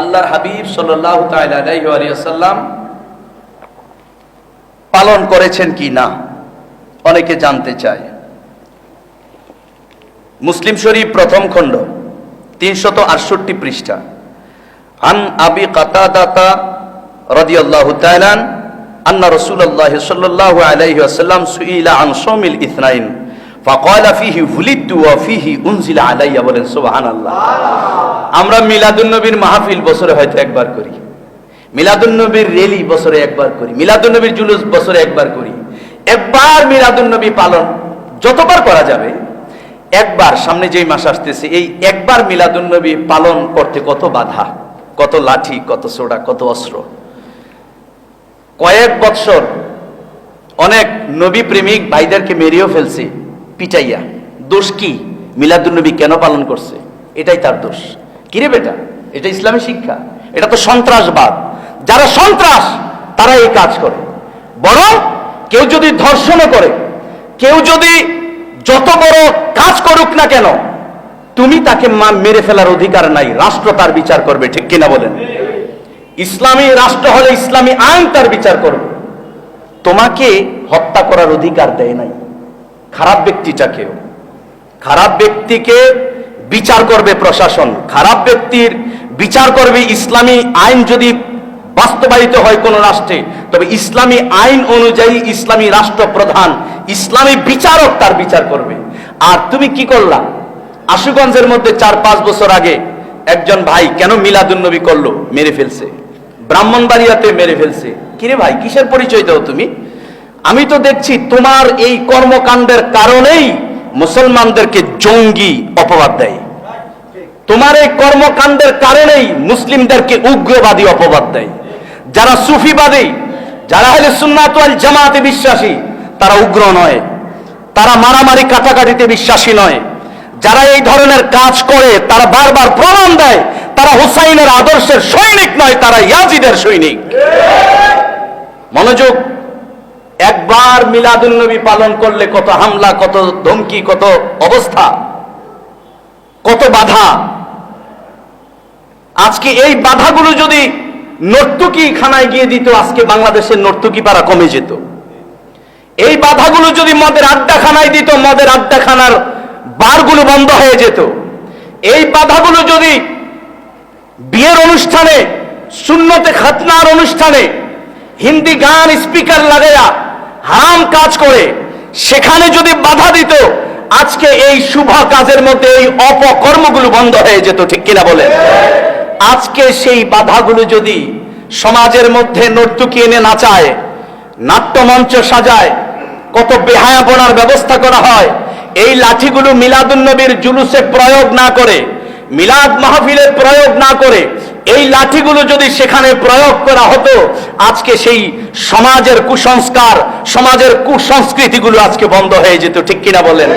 আল্লাহর হাবিব সাল্লাল্লাহু তাআলা আলাইহি ওয়া সাল্লাম পালন করেছেন কি না অনেকে জানতে চায়। মুসলিম শরীফ প্রথম খণ্ড 368 পৃষ্ঠা। আন আবি কাতাদাতা রাদিয়াল্লাহু তাআলা আন্না রাসূলুল্লাহ সাল্লাল্লাহু আলাইহি ওয়াসাল্লাম সুইলা আন শাওমিল ইথনাইন ফাকালা ফিহি ওয়ালিদতু ওয়া ফিহি উনজিলা আলাইয়া। বলেন সুবহানাল্লাহ। আমরা মিলাদুন নবীর মাহফিল বছরে হয়তো একবার করি, মিলাদুন নবীর র্যালি বছরে একবার করি, মিলাদুন নবীর জুলুস বছরে একবার করি। একবার মিলাদুন নবী পালন যতবার করা যাবে, একবার সামনে যেই মাস আসতেছে এই একবার মিলাদুন নবী পালন করতে কত বাধা, কত লাঠি, কত সোডা, কত অস্ত্র। কয়েক বৎসর অনেক নবী প্রেমিক ভাইদেরকে মেরেও ফেলছে পিটাইয়া। দোষ কি? মিলাদুন নবী কেন পালন করছে? এটাই তার দোষ। কিরে বেটা, এটা ইসলামী শিক্ষা? এটা তো সন্ত্রাসবাদ। যারা সন্ত্রাস তারা এই কাজ করে। বরং কেউ যদি ধর্ষণও করে, কেউ যদি যত বড় কাজ করুক না কেন, তুমি তাকে মেরে ফেলার অধিকার নাই। রাষ্ট্র তার বিচার করবে, ঠিক কিনা বলেন? ইসলামী রাষ্ট্র হলে ইসলামী আইন তার বিচার করবে। তোমাকে হত্যা করার অধিকার দেয় নাই। খারাপ ব্যক্তিটাকেও, খারাপ ব্যক্তিকে বিচার করবে প্রশাসন, খারাপ ব্যক্তির বিচার করবে ইসলামী আইন। যদি বাস্তবায়িত হয় কোন রাষ্ট্রে, তবে ইসলামী আইন অনুযায়ী ইসলামী রাষ্ট্রপ্রধান, ইসলামী বিচারক তার বিচার করবে। আর তুমি কি করলা? আশুগঞ্জের মধ্যে 4-5 বছর আগে একজন ভাই কেন মিলাদুন নবী করলো, মেরে ফেলছে। ব্রাহ্মণবাড়িয়াতে মেরে ফেলছে। কিরে ভাই, কিসের পরিচয় দাও তুমি? আমি তো দেখছি তোমার এই কর্মকাণ্ডের কারণেই মুসলমানদেরকে জঙ্গি অপবাদ দেয়। তোমার এই কর্মকাণ্ডের কারণেই মুসলিমদেরকে উগ্রবাদী অপবাদ দেয়। যারা সুফিবাদী, যারা আহলে সুন্নাত ওয়াল জামাতে বিশ্বাসী, তারা উগ্র নয়, তারা মারামারি কাটাকাটিতে বিশ্বাসী নয়। যারা এই ধরনের কাজ করে তারা বারবার প্রমাণ দেয় তারা হুসাইনের আদর্শের সৈনিক নয়, তারা ইয়াজিদের সৈনিক। মনোযোগ। একবার মিলাদুন নবী পালন করলে কত হামলা, কত ধমকি, কত অবস্থা, কত বাধা। আজকে এই বাধাগুলো যদি নর্তকী খানায় গিয়ে দিত, আজকে বাংলাদেশের নর্তকী পাড়া কমে যেত। এই বাধাগুলো যদি মদের আড্ডাখানায় দিত, মদের আড্ডাখানার বারগুলো বন্ধ হয়ে যেত। এই বাধাগুলো যদি বিয়ের অনুষ্ঠানে, সুন্নতে খাতনার অনুষ্ঠানে হিন্দি গান স্পিকার লাগায়া হারাম কাজ করে সেখানে যদি বাধা দিত, আজকে এই শুভ কাজের মধ্যে এই অপকর্মগুলো বন্ধ হয়ে যেত, ঠিক কিনা বলেন? আজকে সেই বাধাগুলো যদি সমাজের মধ্যে নর্তকী এনে নাচায়, নাট্যমঞ্চ সাজায়, কত বেহায়াপনার ব্যবস্থা করা হয়, এই লাঠিগুলো মিলাদুন নবীর জুলুসে প্রয়োগ না করে, মিলাদ মাহফিলে প্রয়োগ না করে এই লাঠিগুলো যদি সেখানে প্রয়োগ করা হতো, আজকে সেই সমাজের কুসংস্কার, সমাজের কুসংস্কৃতিগুলো আজকে বন্ধ হয়ে যেত, ঠিক কিনা বলেন?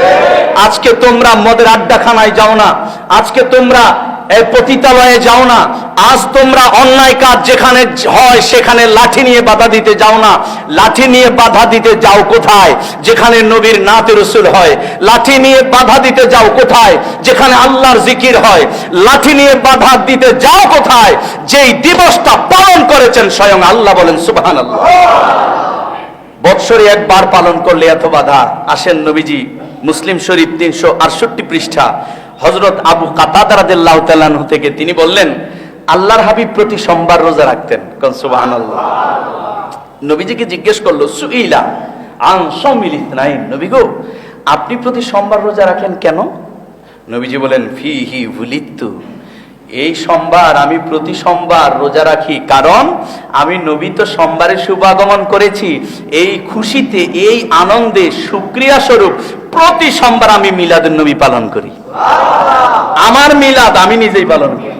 আজকে তোমরা মদের আড্ডাখানায় যাও না, আজকে তোমরা পতিতালয়ে যাও না, আজ তোমরা অন্যায় কাজ যেখানে হয় সেখানে লাঠি নিয়ে বাধা দিতে যাও না। লাঠি নিয়ে বাধা দিতে যাও কোথায়? যেখানে নবীর নাতে রসুল হয়। লাঠি নিয়ে বাধা দিতে যাও কোথায়? যেখানে আল্লাহর জিকির হয়। লাঠি নিয়ে বাধা দিতে যাও কোথায়? যেই দিবসটা পালন করেছেন স্বয়ং আল্লাহ। বলেন সুবহানাল্লাহ। বৎসরে একবার পালন করলে এত বাধা। আসেন নবীজি মুসলিম শরীফ 368 পৃষ্ঠা হযরত আবু কাতাদা রাদিয়াল্লাহু তাআলা আনহু থেকে তিনি বললেন, আল্লাহর হাবিব প্রতি সোমবার রোজা রাখতেন। কোন সুবহানাল্লাহ। নবীজিকে জিজ্ঞেস করলো, সুইলা আন শাওমিল ইথনাইন, নবী গো আপনি প্রতি সোমবার রোজা রাখেন কেন? নবীজি বলেন, ফিহি উলিদতু, এই সোমবার আমি প্রতি সোমবার রোজা রাখি কারণ আমি নবী তো সোমবারে শুভাগমন করেছি। এই খুশিতে, এই আনন্দে শুকরিয়া স্বরূপ প্রতি সোমবার আমি মিলাদুন নবী পালন করি। আমার মিলাদ আমি নিজেই পালন করি।